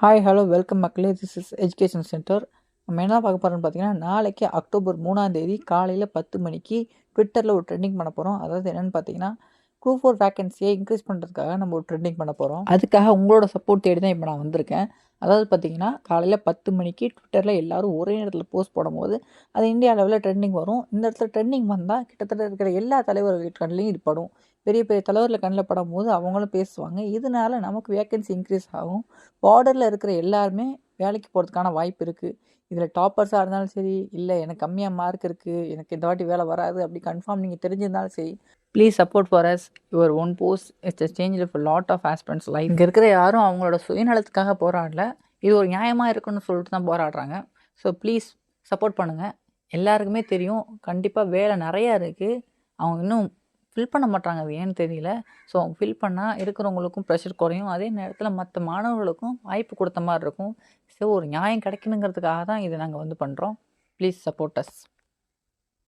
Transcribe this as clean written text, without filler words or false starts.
Hi hello welcome மக்களே. This is education centre. நம்ம என்ன பார்க்க போகிறோம்னு பார்த்தீங்கன்னா, நாளைக்கு அக்டோபர் 3 காலையில் 10 மணிக்கு ட்விட்டரில் ஒரு ட்ரெண்டிங் பண்ண போகிறோம். அதாவது என்னென்னு பார்த்தீங்கன்னா, குரூப் 4 வேகன்சியை இன்க்ரீஸ் பண்ணுறதுக்காக நம்ம ஒரு ட்ரெண்டிங் பண்ண போகிறோம். அதுக்காக உங்களோட சப்போர்ட் தேடி தான் இப்போ நான் வந்திருக்கேன். அதாவது பார்த்தீங்கன்னா, காலையில் 10 மணிக்கு ட்விட்டரில் எல்லோரும் ஒரே நேரத்தில் போஸ்ட் போடும்போது அது இந்தியா லெவலில் ட்ரெண்டிங் வரும். இந்த இடத்துல ட்ரெண்டிங் வந்தால் கிட்டத்தட்ட இருக்கிற எல்லா தலைவர்கள் கண்ணிலையும் இது படும். பெரிய பெரிய தலைவரில் கண்ணில் படும்போது அவங்களும் பேசுவாங்க. இதனால நமக்கு வேகன்சி இன்க்ரீஸ் ஆகும். பார்டரில் இருக்கிற எல்லாருமே வேலைக்கு போகிறதுக்கான வாய்ப்பு இருக்குது. இதில் டாப்பர்ஸாக இருந்தாலும் சரி, இல்லை எனக்கு கம்மியாக மார்க் இருக்குது, எனக்கு இந்த வாட்டி வேலை வராது அப்படி கன்ஃபார்ம் நீங்கள் தெரிஞ்சிருந்தாலும் சரி, please support for us. Your one post it's change for lot of aspirants life. இங்கே இருக்கிற யாரும் அவங்களோட சுயநலத்துக்காக போராடல, இது ஒரு நியாயமாக இருக்குன்னு சொல்லிட்டு தான் போராடுறாங்க. ஸோ ப்ளீஸ் சப்போர்ட் பண்ணுங்கள். எல்லாருக்குமே தெரியும் கண்டிப்பாக வேலை நிறையா இருக்குது. அவங்க இன்னும் ஃபில் பண்ண மாட்டாங்க, அது ஏன்னு தெரியல. ஸோ அவங்க ஃபில் பண்ணால் இருக்கிறவங்களுக்கும் ப்ரெஷர் குறையும், அதே நேரத்தில் மற்ற மாணவர்களுக்கும் வாய்ப்பு கொடுத்த மாதிரி இருக்கும். ஸோ ஒரு நியாயம் கிடைக்கணுங்கிறதுக்காக தான் இதை நாங்கள் பண்ணுறோம். Please support us.